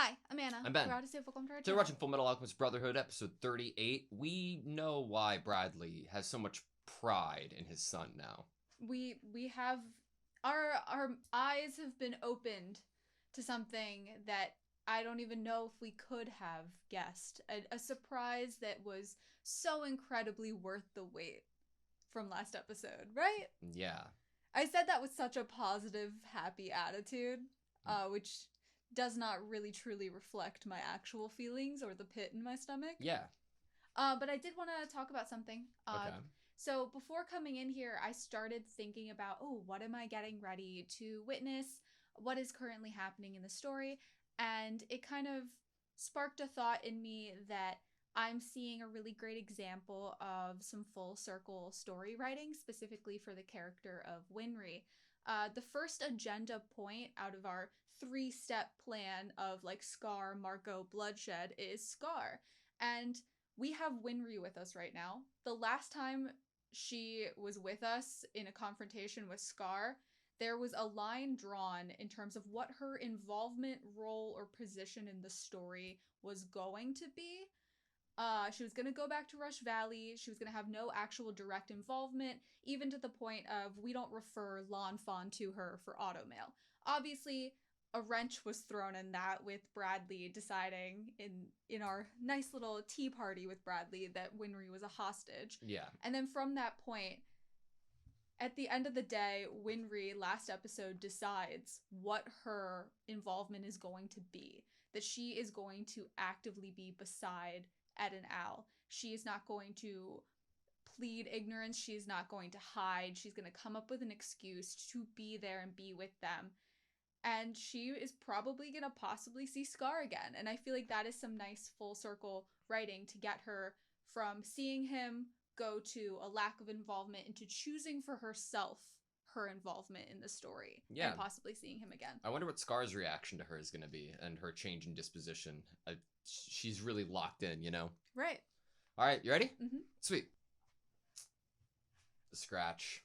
Hi, I'm Anna. I'm Ben. We're AutoSave. Welcome to our Today channel. we're watching Fullmetal Alchemist Brotherhood, episode 38. We know why Bradley has so much pride in his son now. We have our eyes have been opened to something that I don't even know if we could have guessed. A surprise that was so incredibly worth the wait from last episode, right? Yeah. I said that with such a positive, happy attitude, which does not really truly reflect my actual feelings or the pit in my stomach. Yeah. But I did want to talk about something. Okay. So before coming in here, I started thinking about, what am I getting ready to witness? What is currently happening in the story? And it kind of sparked a thought in me that I'm seeing a really great example of some full circle story writing, specifically for the character of Winry. The first agenda point out of our 3-step plan of like Scar, Marco, Bloodshed is Scar. And we have Winry with us right now. The last time she was with us in a confrontation with Scar, there was a line drawn in terms of what her involvement, role, or position in the story was going to be. She was going to go back to Rush Valley. She was going to have no actual direct involvement, even to the point of we don't refer Lon Fawn to her for automail. Obviously, a wrench was thrown in that with Bradley deciding in our nice little tea party with Bradley that Winry was a hostage. Yeah. And then from that point, at the end of the day, Winry, last episode, decides what her involvement is going to be. That she is going to actively be beside Ed and Al. She is not going to plead ignorance. She is not going to hide. She's going to come up with an excuse to be there and be with them. And she is probably going to possibly see Scar again. And I feel like that is some nice full circle writing to get her from seeing him go to a lack of involvement into choosing for herself her involvement in the story. Yeah. And possibly seeing him again. I wonder what Scar's reaction to her is going to be and her change in disposition. She's really locked in, you know? Right. All right, you ready? Mm-hmm. Sweet. The scratch.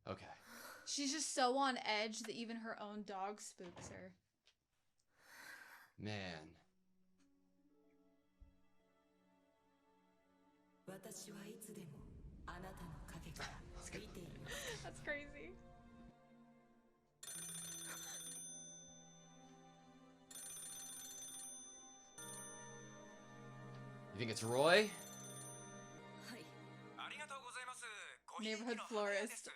Okay. She's just so on edge that even her own dog spooks her. Man. That's crazy. You think it's Roy? Neighborhood florist.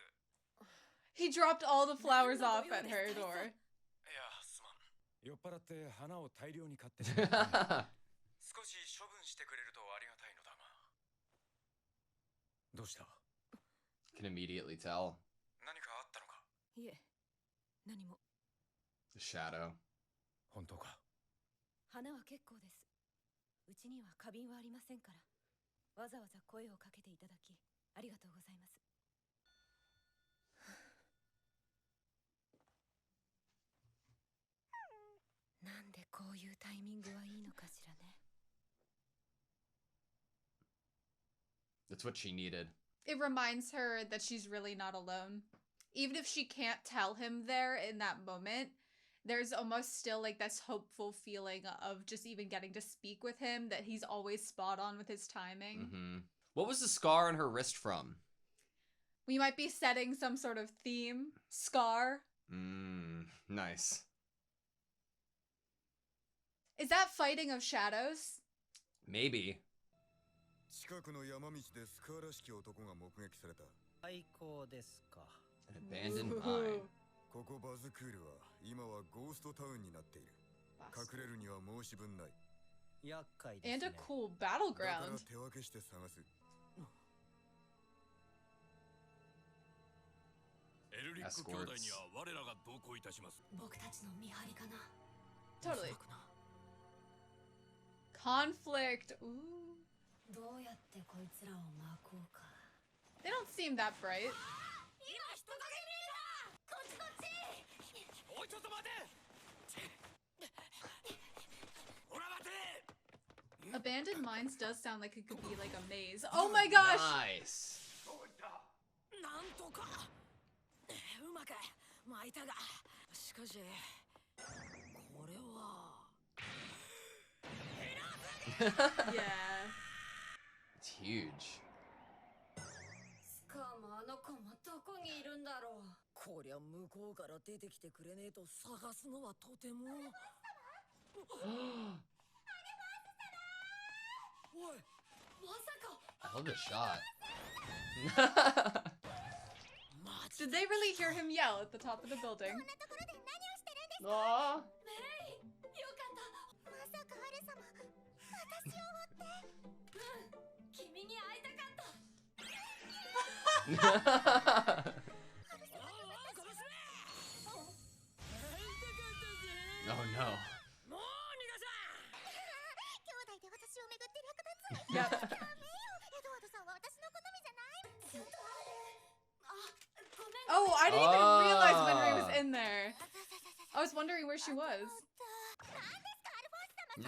He dropped all the flowers off at her door. 酔っ払って花を大量に買ってしまった。少し処分してくれるとありがたいのだが。どうした? Can immediately tell. 何かあったのか? いえ、何も。 The shadow. 本当か? 花は結構です。うちには花瓶はありませんから。わざわざ声をかけていただき、ありがとうございます。 なんでこういうタイミングはいいのかしらね。 That's what she needed. It reminds her that she's really not alone. Even if she can't tell him there in that moment, there's almost still like this hopeful feeling of just even getting to speak with him, that he's always spot on with his timing. Mm-hmm. What was the scar on her wrist from? We might be setting some sort of theme. Scar. Nice. Is that fighting of shadows? Maybe. 近くの山道でスカーらしき男が目撃された。最高ですか。 An abandoned mine. ここバズクールは今はゴーストタウンになっている。隠れるには申し分ない。厄介ですね。 And a cool だから battleground. 手分けして探す。エルリック兄弟には我らが同行いたします。僕たちの見張りかな。 Totally. Conflict. Ooh. どうやってこいつらを巻こうか。 They don't seem that bright. 今人影見えた。こっちこっち。おいちょっと待て。ほら待て。 Abandoned mines does sound like it could be like a maze. Oh my gosh! Nice. なんとか。うまく巻いたが、しかしこれは Yeah. It's huge. しかもあの子もどこにいるんだろう。こりゃ向こうから出てきてくれねえと探すのはとても。おい、まさか。 I love the shot. Did they really hear him yell at the top of the building? こんなところで何をしてるんですか。 Aww. メイ、よかった。まさかハル様、私を追って。うん、君に会いたかった。 Oh no. もう逃がさん。兄弟で私を巡って略奪。 Yep. ダメよ。エドワードさんは私の好みじゃない。ちょっとあれ。あ、ごめん。 Oh, I didn't even realize Winry was in there. I was wondering where she was. 何ですか、アルフォンス様。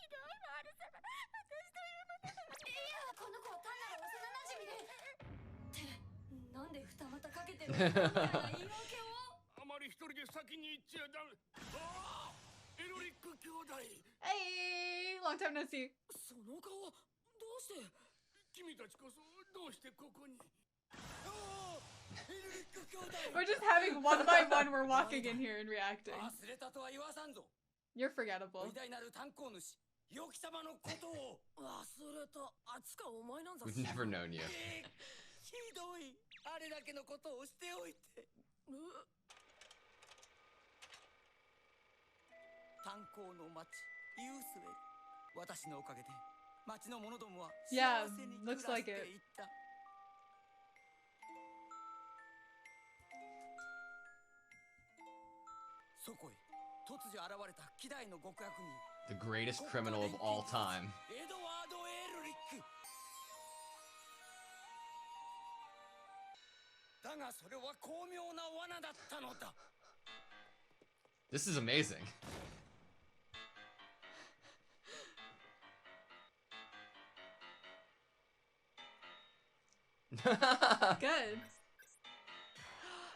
ひどいわ、アル様。私というもの。いや、この子は単なる幼馴染で。ってなんで二股かけてるみたいな言い訳を。あまり一人で先に行っちゃダメ。ああ、エロリック兄弟。 Hey, long time no see. その顔、どうして。君たちこそどうしてここに。ああ、エロリック兄弟。 We're just having one by one, we're walking in here and reacting. 忘れたとは言わさんぞ。 You're forgettable. 偉大なる炭鉱主、ヨキ様のことを。忘れた。あつかお前なんざ。 We've never known you. ひどい。あれだけのことをしておいて。炭鉱の町、ユースウェル。私のおかげで町の者どもは幸 Yeah, せに暮ら looks し like て it. いった。そこへ突如現れた希代の極悪人、 The greatest criminal of all time. エドワード・エルリック。だがそれは巧妙な罠だったのだ。 This is amazing. Good.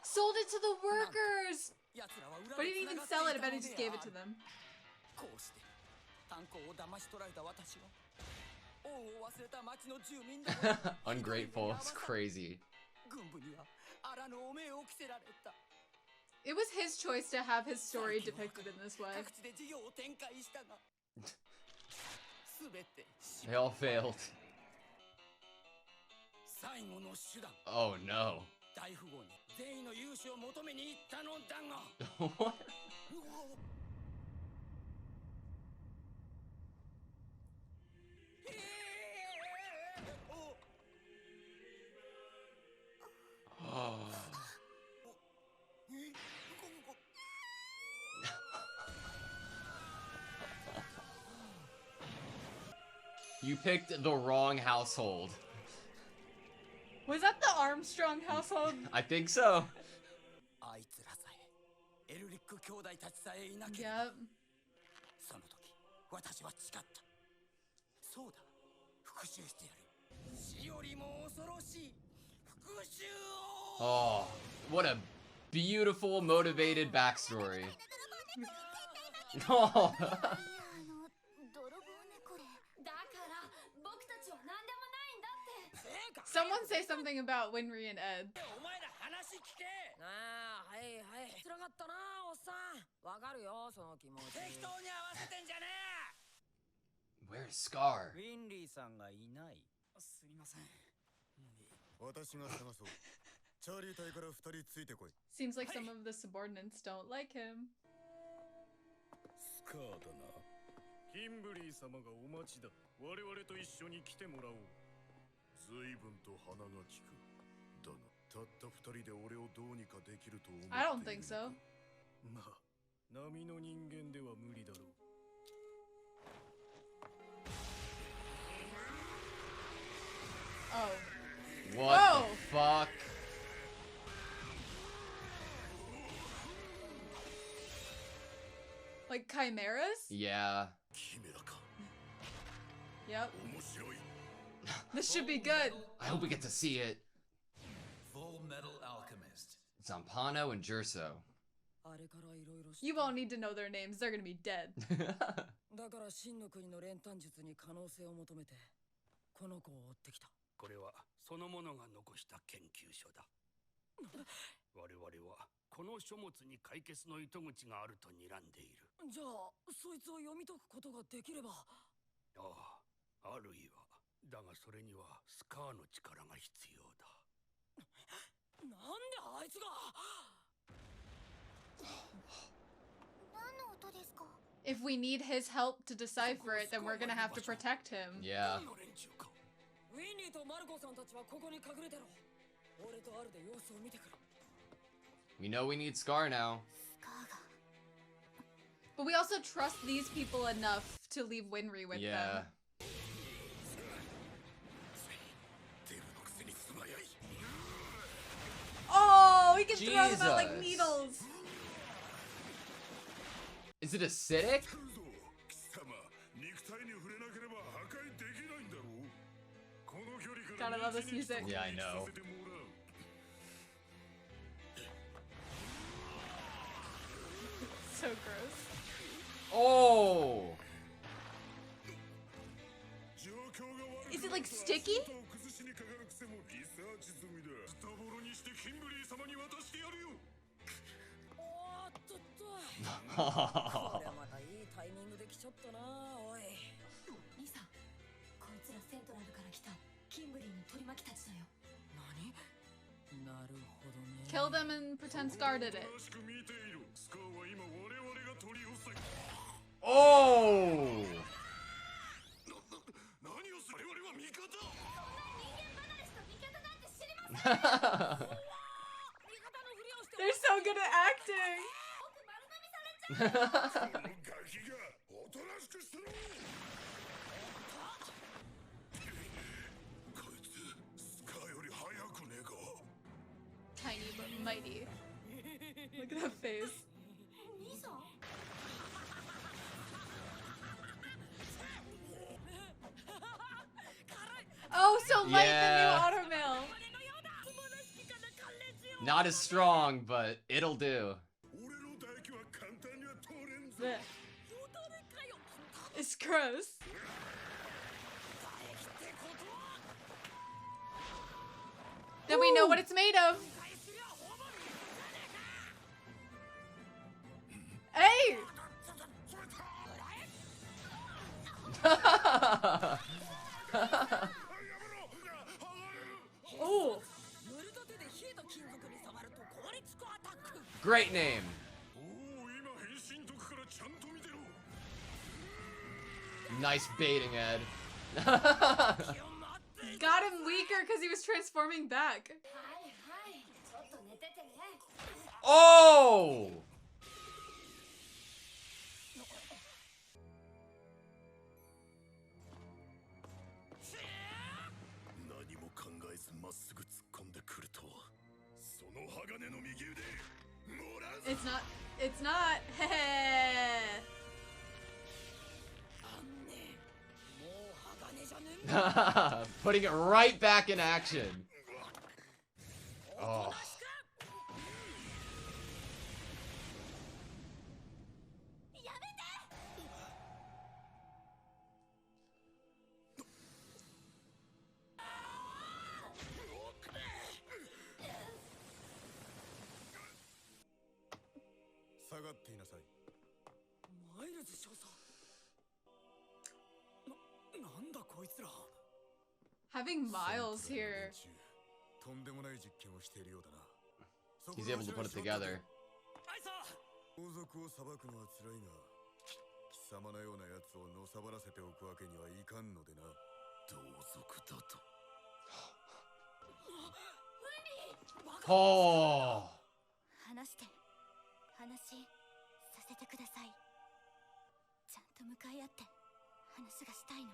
Sold it to the workers! 奴らは裏 But で he 繋 didn't が sell って it, い I た bet he の just で gave あ it to る。 them. こうして炭鉱を騙し取られた私は王を忘れた町の住民だ。 Ungrateful. It's crazy. 軍部にはあらぬ汚名を着せられた。 It was his choice to have his story depicted in this way. 各地で事業を展開したがすべて They all failed. 最後の手段。 Oh no. 大富豪に善意の融資を求めに行ったのだが What? お You picked the wrong household. Was that the Armstrong household? I think so. あいつらさえエルリック兄弟たちさえいなければ Yep. その時私は誓った。そうだ、復讐してやる。死よりも恐ろしい復讐を。 Oh, what a beautiful, motivated backstory. Oh. あの泥棒猫で。だから僕たちは何でもないんだって。 Someone say something about Winry and Ed. お前ら話聞け。ああ、はいはい。つらかったな、おっさん。わかるよ、その気持ち。適当に合わせてんじゃね Where's Scar? ウィンリーさんがいない。え。すみません。私が探そう。チャーリー隊から2人ついてこい。 Seems like some of the subordinates don't like him. スカーだな。キンブリー様がお待ちだ。我々と一緒に来てもらおう。随分と鼻が利く。だが、たった2人で俺をどうにかできると思っている。 I don't think so. まあ、波の人間では無理だろう。 Oh. What Whoa. the fuck? Like chimeras? Yeah. キメラか。 Yep. 面白い。 This should be good. I hope we get to see it. Fullmetal Alchemist. Zampano and Jerso. あれからいろいろ You won't need to know their names. They're gonna be dead. だから真の国の練炭術に可能性を求めてこの子を追ってきた。これはそのものが残した研究所だ。我々はこの書物に解決の糸口があると睨んでいる。じゃあそいつを読み解くことができれば。ああ、あるいは。だがそれにはスカーの力が必要だ。なんであいつが。何の音ですか？ If we need his help to decipher it, then we're gonna have to protect him. Yeah. 何の連中か。ウィニーとマルコさんたちはここに隠れてろ。俺とアルで様子を見てくる。We know we need Scar now. スカーが But we also trust these people enough to leave Winry with Yeah. them. デブのくせに素早い。 Oh, he can throw them out like Jesus. needles. Is it acidic? 貴様、肉体に触れなければ破壊できないんだろう。この距離から Gotta love this music. Yeah, I know. So gross. Oh! Is it like sticky?これまたいいタイミングで来ちゃったな、おい。リサ、こいつらセントラルから来たキンブリーの取り巻きたちだよ。何？なるほどね。 Kill them and pretend Scar did it. Oh! 何をする？我々は味方。そんな人間離れした味方なんて知りません。 They're so good at acting. 僕丸飲みされちゃう。このガキがおとなしくしろ。こいつスカーより速くねえか。 Tiny but mighty. Look at that face. 兄さん？ Oh, so light, Yeah. the new automail. Not as strong, but it'll do. 俺の唾液は簡単には通れんぞ。 Blech. It's gross. Then we know what it's made of. Hey! Oh, Great name. おお、今変身時からちゃんと見てろ。 Nice baiting, Ed. got him weaker because he was transforming back. はいはい、ちょっと寝ててね。 Oh! 何も考えずまっすぐ突っ込んでくるとは。その鋼の右腕、もらうぞ。 It's not. It's not. Heh. もう鋼じゃねえんだ。 Putting it right back in action. Oh. やめて。 下がっていなさい。マイルズ少佐。なんだこいつら。 Having Miles here. とんでもない実験をしているようだな。 He's able to put it together. アイサ王族を裁くのは辛いが、貴様のような奴をのさばらせておくわけにはいかんのでな。同族だと。 Oh. 話して。話させてください。ちゃんと向かい合って話がしたいの。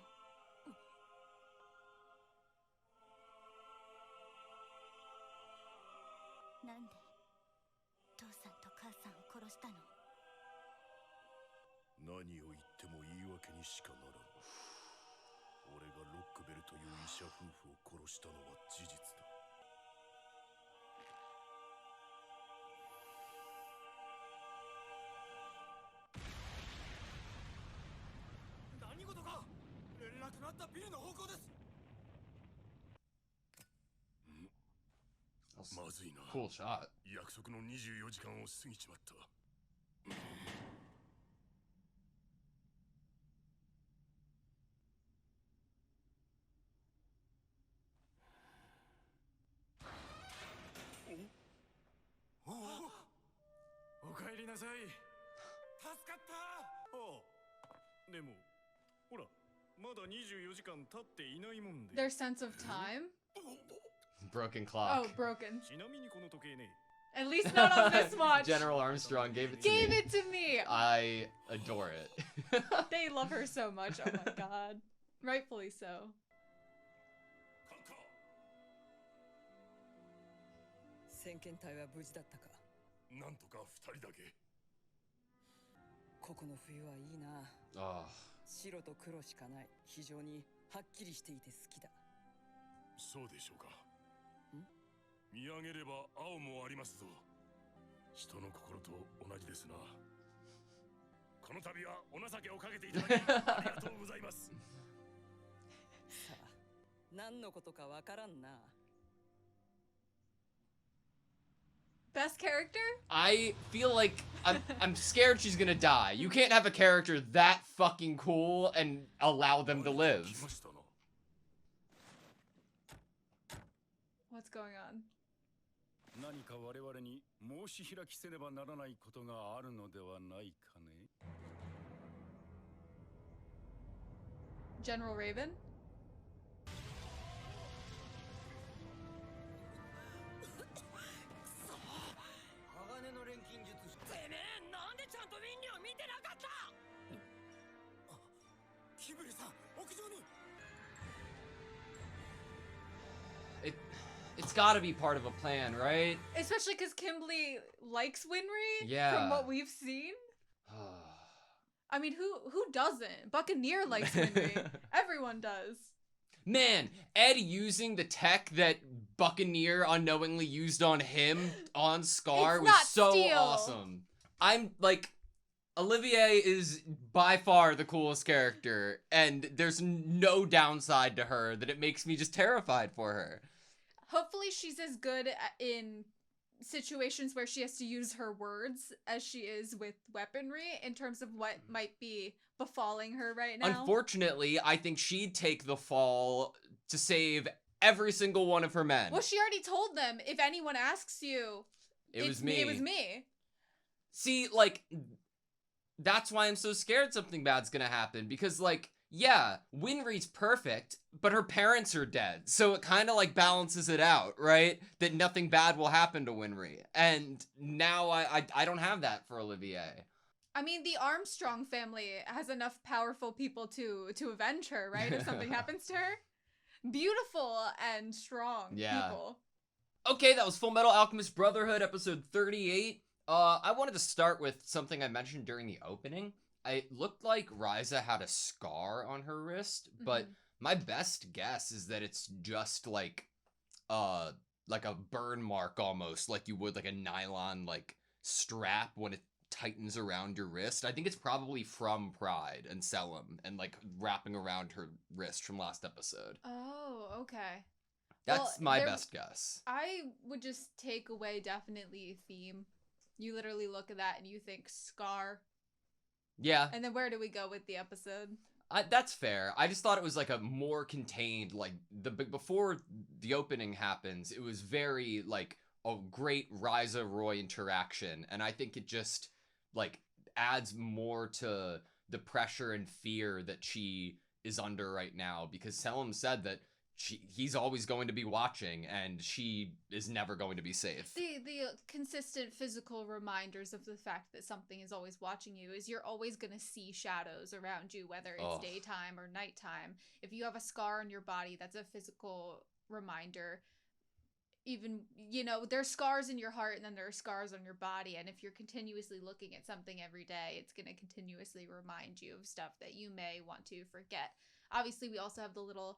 なんで父さんと母さんを殺したの？何を言っても言い訳にしかならん。俺がロックベルという医者夫婦を殺したのは事実だ。ったビルの方向です。 まずいな。 Cool shot. 約束の24時間を過ぎちまった。おかえりなさい。助かった。でもほらまだ24時間経っていないもんで。 Their sense of time? Broken clock. Oh, broken. ちなみにこの時計ね。 At least not on this watch. General Armstrong gave it to Gave me. it to me. I adore it. They love her so much. Oh my god. Rightfully so. カンカ。先遣隊は無事だったか。なんとか2人だけ。ここの冬はいいな。 Oh. 白と黒しかない。非常にはっきりしていて好きだ。そうでしょうか。見上げれば青もありますぞ。人の心と同じですな。この度はお情けをかけていただきありがとうございます。さあ、何のことかわからんな。 Best character? I feel like I'm scared she's gonna die. You can't have a character that fucking cool and allow them to live. 来ましたな。 What's going on? 何か我々に申し開きせねばならないことがあるのではないかね。 General Raven? 鋼の錬金術師。てめえなんでちゃんとウィンリーを見てなかった。キブリさん、屋上に。 It's gotta be part of a plan, right? Especially because Kimberly likes Winry Yeah. from what we've seen. I mean, who doesn't? Buccaneer likes Winry. Everyone does. Man, Ed using the tech that Buccaneer unknowingly used on him on Scar It's was not so steel. awesome. I'm like, Olivier is by far the coolest character, and there's no downside to her that it makes me just terrified for her. Hopefully she's as good in situations where she has to use her words as she is with weaponry in terms of what might be befalling her right now. Unfortunately, I think she'd take the fall to save every single one of her men. Well, she already told them, if anyone asks you, It was me. It was me. See, like, that's why I'm so scared something bad's gonna happen, because, like, yeah, Winry's perfect, but her parents are dead, so it kind of, like, balances it out, right? That nothing bad will happen to Winry. And now I don't have that for Olivier. I mean, the Armstrong family has enough powerful people to avenge her, right? If something happens to her. Beautiful and strong people. Okay, that was Fullmetal Alchemist Brotherhood, episode 38. I wanted to start with something I mentioned during the opening. It looked like Ryza had a scar on her wrist, but my best guess is that it's just like a burn mark almost, like you would like a nylon like strap when it tightens around your wrist. I think it's probably from Pride and Selim and like wrapping around her wrist from last episode. Oh, okay. That's my best guess. I would just take away definitely theme. You literally look at that and you think scar. Yeah. And then where do we go with the episode? That's fair. I just thought it was like a more contained, like before the opening happens, it was very like a great Ryza Roy interaction. And I think it just like adds more to the pressure and fear that she is under right now, because Selim said that he's always going to be watching and she is never going to be safe. The consistent physical reminders of the fact that something is always watching you is you're always going to see shadows around you, whether it's daytime or nighttime. If you have a scar on your body, that's a physical reminder. Even, you know, there's scars in your heart and then there are scars on your body. And if you're continuously looking at something every day, it's going to continuously remind you of stuff that you may want to forget. Obviously, we also have the little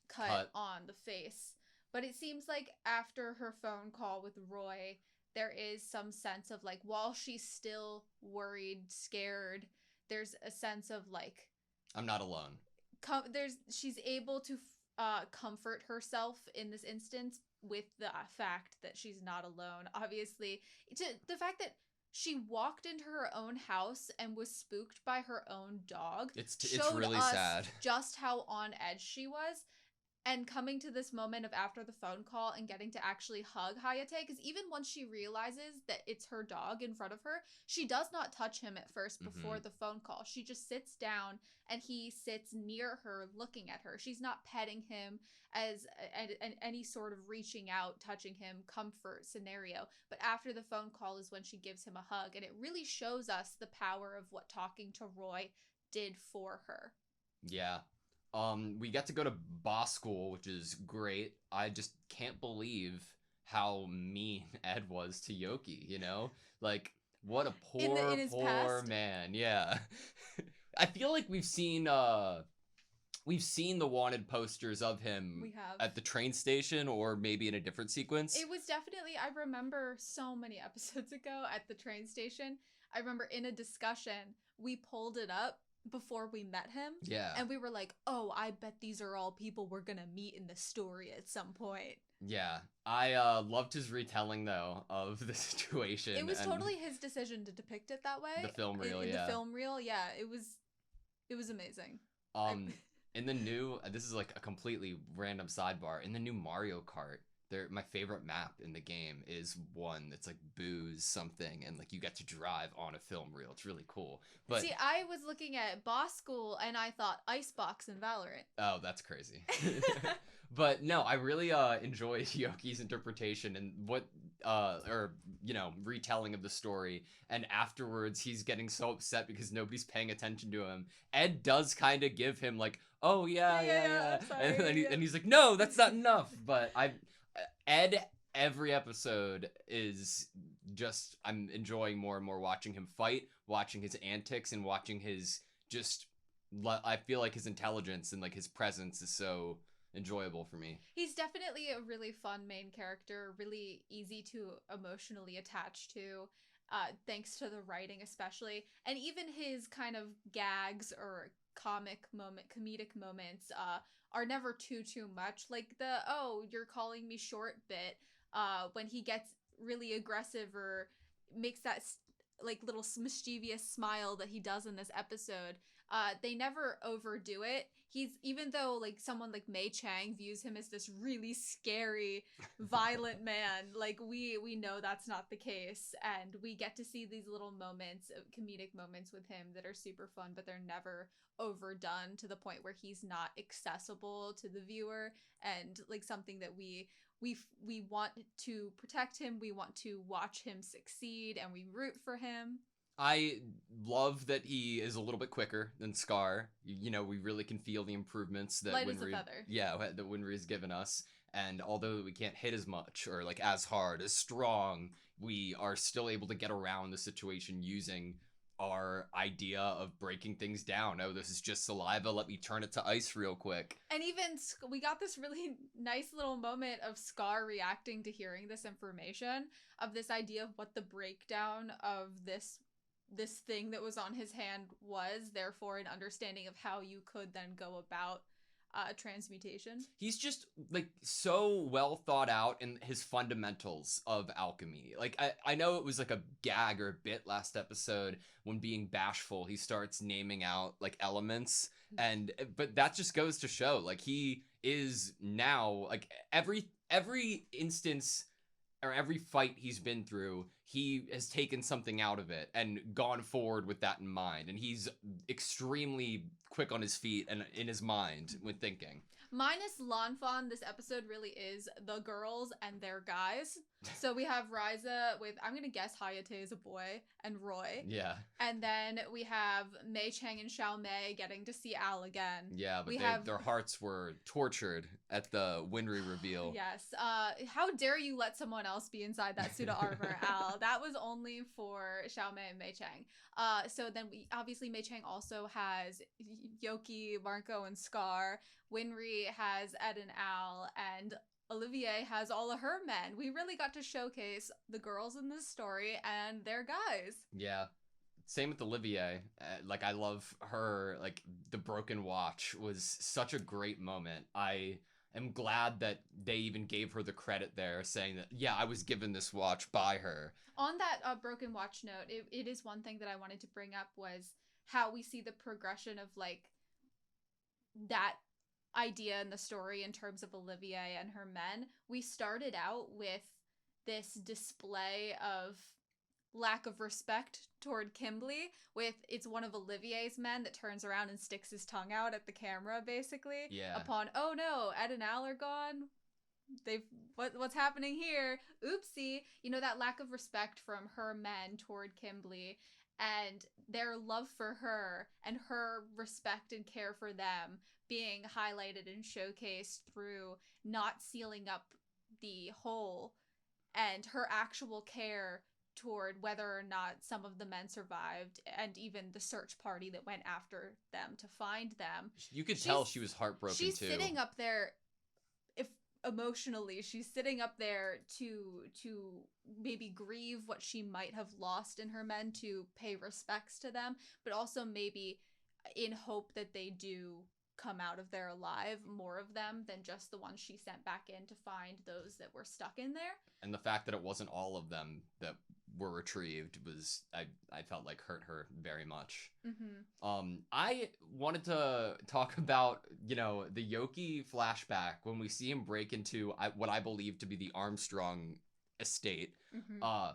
cut on the face, but it seems like after her phone call with Roy, there is some sense of like, while she's still worried, scared, there's a sense of like, I'm not alone. she's able to comfort herself in this instance with the fact that she's not alone. Obviously, the fact that she walked into her own house and was spooked by her own dog. It's showed really us sad. just how on edge she was. And coming to this moment of after the phone call and getting to actually hug Hayate, because even once she realizes that it's her dog in front of her, she does not touch him at first before the phone call. She just sits down and he sits near her looking at her. She's not petting him as any sort of reaching out, touching him comfort scenario. But after the phone call is when she gives him a hug. And it really shows us the power of what talking to Roy did for her. Yeah. We get to go to Baschool, which is great. I just can't believe how mean Ed was to Yoki, you know? Like, what a poor past. man. Yeah. I feel like we've seen the wanted posters of him We have. at the train station or maybe in a different sequence. It was definitely, I remember so many episodes ago at the train station, I remember in a discussion, we pulled it up before we met him. Yeah. And we were like, oh, I bet these are all people we're gonna meet in the story at some point. Yeah. I loved his retelling, though, of the situation. It was totally his decision to depict it that way. The film reel, in yeah. the film reel, yeah. It was amazing. In the new, this is like a completely random sidebar. In the new Mario Kart, my favorite map in the game is one that's like booze something, and like you get to drive on a film reel. It's really cool. But see, I was looking at Baschool and I thought Icebox and Valorant. Oh, that's crazy. But no, I really enjoyed Yoki's interpretation and what retelling of the story. And afterwards, he's getting so upset because nobody's paying attention to him. Ed does kind of give him like, oh yeah. Sorry, and he's like, no, that's not enough. But Ed, every episode is just, I'm enjoying more and more watching him fight, watching his antics, and watching his I feel like his intelligence and like his presence is so enjoyable for me. He's definitely a really fun main character, really easy to emotionally attach to, thanks to the writing especially. And even his kind of gags or comedic moments are never too much. Like the, oh, you're calling me short bit, when he gets really aggressive or makes that like little mischievous smile that he does in this episode. They never overdo it. He's, even though like someone like Mei Chang views him as this really scary, violent man, like we know that's not the case, and we get to see these little moments, comedic moments with him that are super fun, but they're never overdone to the point where he's not accessible to the viewer and like something that we want to protect him, we want to watch him succeed, and we root for him. I love that he is a little bit quicker than Scar. You know, we really can feel the improvements that Light as a feather. Yeah, that Winry's given us. And although we can't hit as much or like as hard, as strong, we are still able to get around the situation using our idea of breaking things down. Oh, this is just saliva. Let me turn it to ice real quick. And even we got this really nice little moment of Scar reacting to hearing this information, of this idea of what the breakdown of this thing that was on his hand was, therefore an understanding of how you could then go about transmutation. He's just like so well thought out in his fundamentals of alchemy. Like I know it was like a gag or a bit last episode when being bashful, he starts naming out like elements, but that just goes to show like he is now like every instance or every fight he's been through, he has taken something out of it and gone forward with that in mind. And he's extremely quick on his feet and in his mind with thinking. Minus Lanfan, this episode really is the girls and their guys. So we have Ryza with, I'm going to guess Hayate is a boy, and Roy. Yeah. And then we have Mei Chang and Xiao Mei getting to see Al again. Yeah, but their hearts were tortured at the Winry reveal. Yes. How dare you let someone else be inside that suit of armor, Al? That was only for Xiao Mei and Mei Chang. So then obviously Mei Chang also has Yoki, Marco, and Scar. Winry has Ed and Al, and Olivier has all of her men. We really got to showcase the girls in this story and their guys. Yeah. Same with Olivier. Like, I love her. Like, the broken watch was such a great moment. I am glad that they even gave her the credit there, saying that, yeah, I was given this watch by her. On that broken watch note, it is one thing that I wanted to bring up was how we see the progression of like that idea in the story in terms of Olivier and her men. We started out with this display of lack of respect toward Kimberly with it's one of Olivier's men that turns around and sticks his tongue out at the camera basically. Yeah. Upon, oh no, Ed and Al are gone. What's happening here? Oopsie. You know, that lack of respect from her men toward Kimberly and their love for her and her respect and care for them being highlighted and showcased through not sealing up the hole and her actual care toward whether or not some of the men survived and even the search party that went after them to find them. You could tell she was heartbroken too. She's sitting up there, if emotionally, she's sitting up there to maybe grieve what she might have lost in her men, to pay respects to them, but also maybe in hope that they do come out of there alive, more of them than just the ones she sent back in to find those that were stuck in there. And the fact that it wasn't all of them that were retrieved was, I felt like hurt her very much. Mm-hmm. I wanted to talk about, you know, the Yoki flashback when we see him break into what I believe to be the Armstrong estate. Mm-hmm.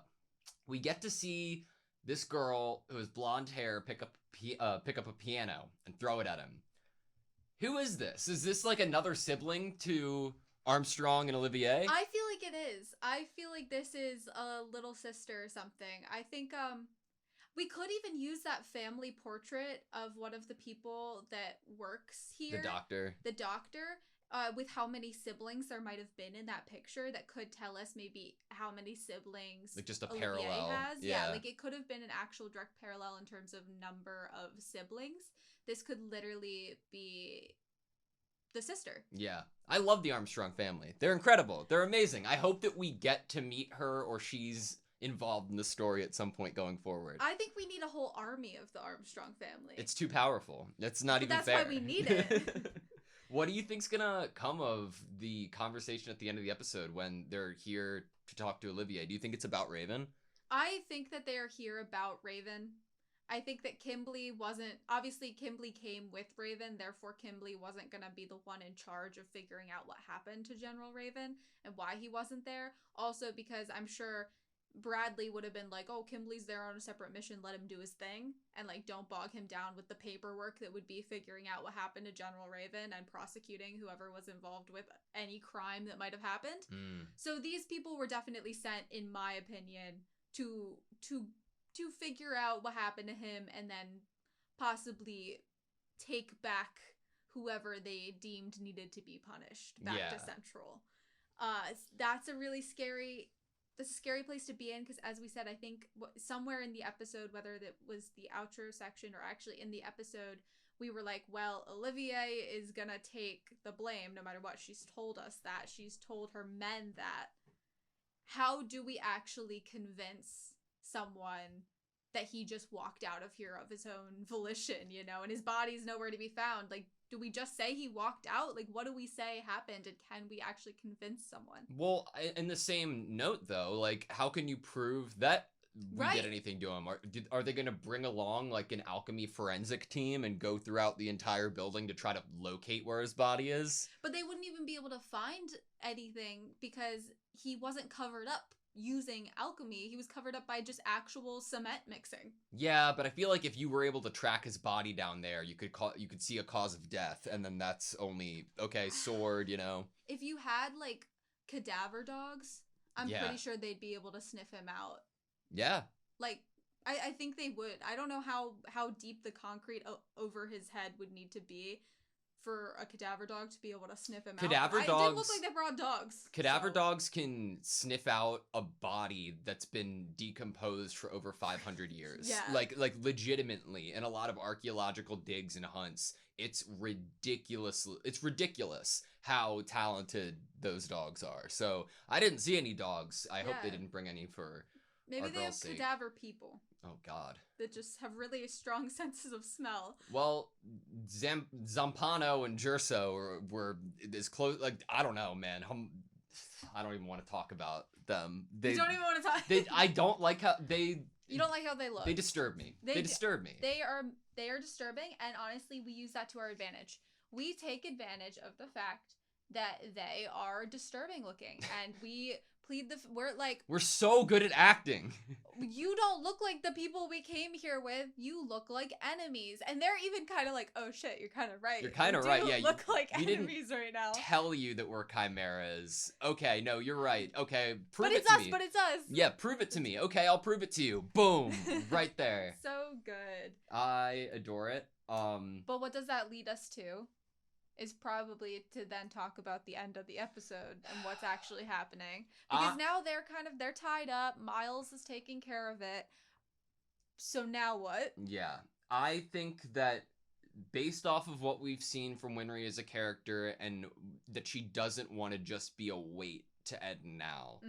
We get to see this girl who has blonde hair pick up a piano and throw it at him. Who is this? Is this like another sibling to Armstrong and Olivier? I feel like it is. I feel like this is a little sister or something. I think we could even use that family portrait of one of the people that works here. The doctor. With how many siblings there might have been in that picture that could tell us maybe how many siblings Like just a Olivier parallel. has. Yeah, like it could have been an actual direct parallel in terms of number of siblings. This could literally be the sister. Yeah. I love the Armstrong family. They're incredible. They're amazing. I hope that we get to meet her or she's involved in the story at some point going forward. I think we need a whole army of the Armstrong family. It's too powerful. That's not even that's fair. That's why we need it. What do you think's gonna come of the conversation at the end of the episode when they're here to talk to Olivier? Do you think it's about Raven? I think that they are here about Raven. I think that Kimberly wasn't... Obviously, Kimberly came with Raven, therefore Kimberly wasn't going to be the one in charge of figuring out what happened to General Raven and why he wasn't there. Also because I'm sure Bradley would have been like, oh, Kimberly's there on a separate mission, let him do his thing, and like don't bog him down with the paperwork that would be figuring out what happened to General Raven and prosecuting whoever was involved with any crime that might have happened. So these people were definitely sent, in my opinion, to figure out what happened to him and then possibly take back whoever they deemed needed to be punished back to Central. That's a really scary place to be in because, as we said, I think somewhere in the episode, whether that was the outro section or actually in the episode, we were like, well, Olivier is gonna take the blame no matter what. She's told us that. She's told her men that. How do we actually convince someone that he just walked out of here of his own volition, you know, and his body's nowhere to be found? Like, do we just say he walked out? Like, what do we say happened, and can we actually convince someone? Well, in the same note, though, like, how can you prove that we did anything to him? Are they going to bring along, like, an alchemy forensic team and go throughout the entire building to try to locate where his body is? But they wouldn't even be able to find anything because he wasn't covered up using alchemy. He was covered up by just actual cement mixing. Yeah, but I feel like if you were able to track his body down there, you could see a cause of death, and then that's only sword, you know. If you had like cadaver dogs, I'm pretty sure they'd be able to sniff him out. Yeah. Like I think they would. I don't know how deep the concrete over his head would need to be for a cadaver dog to be able to sniff him out. It didn't look like they brought dogs. Cadaver dogs can sniff out a body that's been decomposed for over 500 years. Yeah. Like legitimately, in a lot of archaeological digs and hunts, it's ridiculous how talented those dogs are. So I didn't see any dogs. I hope they didn't bring any for Maybe our they have girls say. cadaver people Oh God. that just have really strong senses of smell. Well, Zampano and Gerso were as close. Like, I don't know, man. I don't even want to talk about them. You don't even want to talk. I don't like how they. You don't like how they look. They disturb me. They disturb me. They are disturbing, and honestly, we use that to our advantage. We take advantage of the fact that they are disturbing looking, and we plead we're so good at acting. You don't look like the people we came here with. You look like enemies, and they're even kind of like, oh shit, you're kind of right. You're kind of right. Yeah, look like we enemies right now. Tell you that we're chimeras. Okay, no, you're right. Okay, prove but it to me. But it's us. Yeah, prove it to me. Okay, I'll prove it to you. Boom, right there. So good. I adore it. But what does that lead us to? Is probably to then talk about the end of the episode and what's actually happening. Because now they're tied up. Miles is taking care of it. So now what? Yeah. I think that based off of what we've seen from Winry as a character and that she doesn't want to just be a weight to Ed now,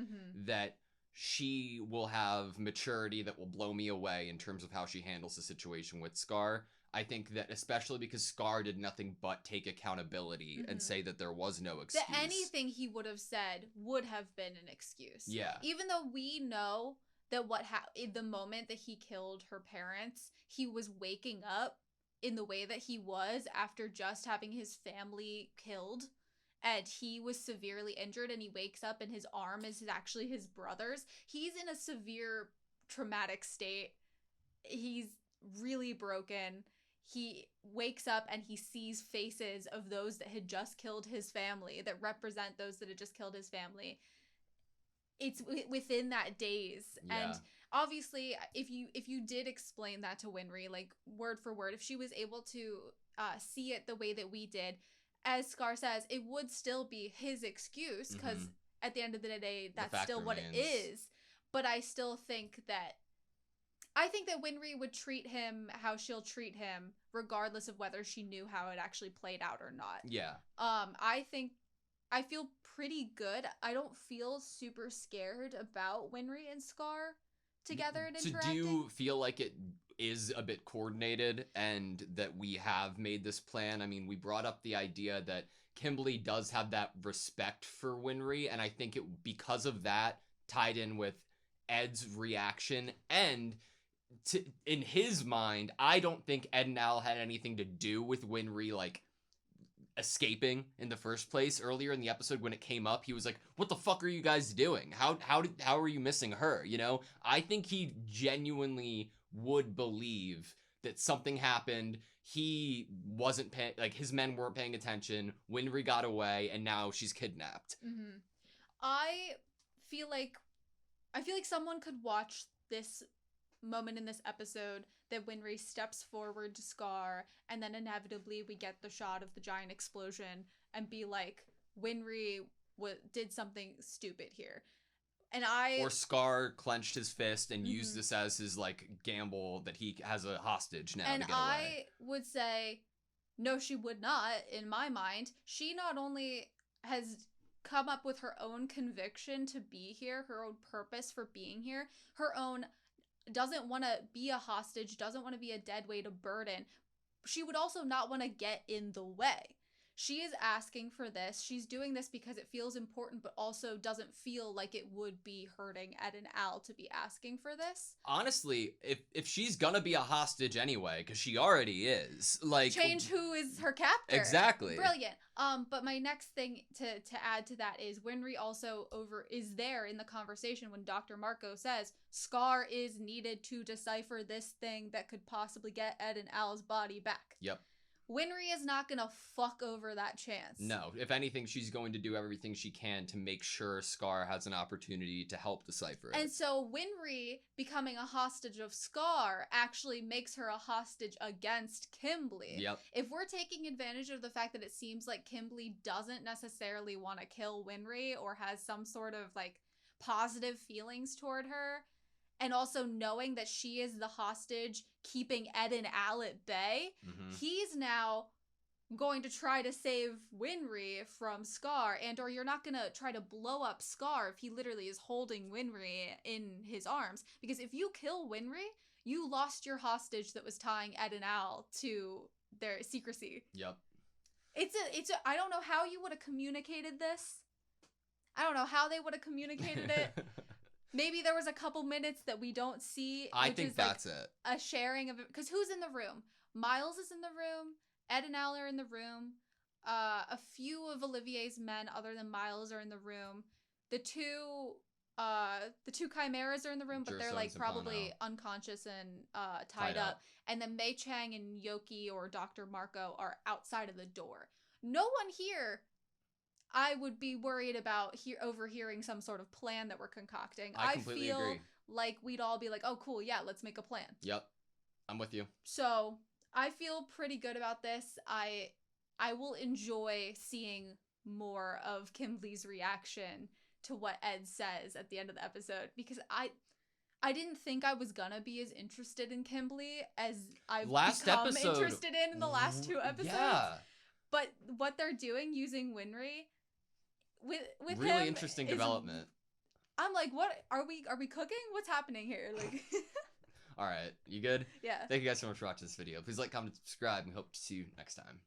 that she will have maturity that will blow me away in terms of how she handles the situation with Scar. I think that especially because Scar did nothing but take accountability and say that there was no excuse. That anything he would have said would have been an excuse. Yeah. Even though we know that in the moment that he killed her parents, he was waking up in the way that he was after just having his family killed. And he was severely injured, and he wakes up and his arm is actually his brother's. He's in a severe traumatic state. He's really broken. He wakes up and he sees faces of those that had just killed his family, that represent those that had just killed his family. It's within that daze. Yeah. And obviously, if you did explain that to Winry, like word for word, if she was able to see it the way that we did, as Scar says, it would still be his excuse, because at the end of the day, that's still what it is. But I still think that Winry would treat him how she'll treat him, regardless of whether she knew how it actually played out or not. Yeah. I feel pretty good. I don't feel super scared about Winry and Scar together and interacting. So do you feel like it is a bit coordinated and that we have made this plan? I mean, we brought up the idea that Kimberly does have that respect for Winry, and I think because of that, tied in with Ed's reaction, and in his mind, I don't think Ed and Al had anything to do with Winry, like, escaping in the first place. Earlier in the episode when it came up, he was like, what the fuck are you guys doing? How are you missing her? You know, I think he genuinely would believe that something happened. He wasn't paying, like, his men weren't paying attention. Winry got away, and now she's kidnapped. I feel like someone could watch this moment in this episode that Winry steps forward to Scar, and then inevitably we get the shot of the giant explosion, and be like, Winry did something stupid here. Or Scar clenched his fist and used this as his, like, gamble that he has a hostage now to get away. I would say, no, she would not, in my mind. She not only has come up with her own conviction to be here, her own purpose for being here, her own doesn't want to be a hostage, doesn't want to be a dead weight of burden. She would also not want to get in the way. She is asking for this. She's doing this because it feels important, but also doesn't feel like it would be hurting Ed and Al to be asking for this. Honestly, if she's gonna be a hostage anyway, because she already is, like, change who is her captor. Exactly. Brilliant. But my next thing to add to that is Winry also is there in the conversation when Dr. Marco says Scar is needed to decipher this thing that could possibly get Ed and Al's body back. Yep. Winry is not gonna fuck over that chance. No, if anything, she's going to do everything she can to make sure Scar has an opportunity to help decipher it. And so Winry becoming a hostage of Scar actually makes her a hostage against Kimberly. Yep. If we're taking advantage of the fact that it seems like Kimberly doesn't necessarily want to kill Winry or has some sort of, like, positive feelings toward her, and also knowing that she is the hostage keeping Ed and Al at bay, he's now going to try to save Winry from Scar, and or you're not gonna try to blow up Scar if he literally is holding Winry in his arms. Because if you kill Winry, you lost your hostage that was tying Ed and Al to their secrecy. Yep. I don't know how you would have communicated this. I don't know how they would have communicated it. Maybe there was a couple minutes that we don't see. I think that's it. A sharing of it. Because who's in the room? Miles is in the room. Ed and Al are in the room. A few of Olivier's men, other than Miles, are in the room. The two chimeras are in the room, but they're like probably unconscious and tied up. And then Mei Chang and Yoki or Dr. Marco are outside of the door. No one here. I would be worried about overhearing some sort of plan that we're concocting. I completely feel agree. like we'd all be like, oh, cool, yeah, let's make a plan. Yep. I'm with you. So I feel pretty good about this. I will enjoy seeing more of Kimberly's reaction to what Ed says at the end of the episode, because I didn't think I was gonna be as interested in Kimberly as I've become interested in the last 2 episodes. Yeah. But what they're doing using Winry with really him interesting development. I'm like, what are we cooking? What's happening here? Like All right, you good? Yeah. Thank you guys so much for watching this video. Please like, comment, subscribe, and hope to see you next time.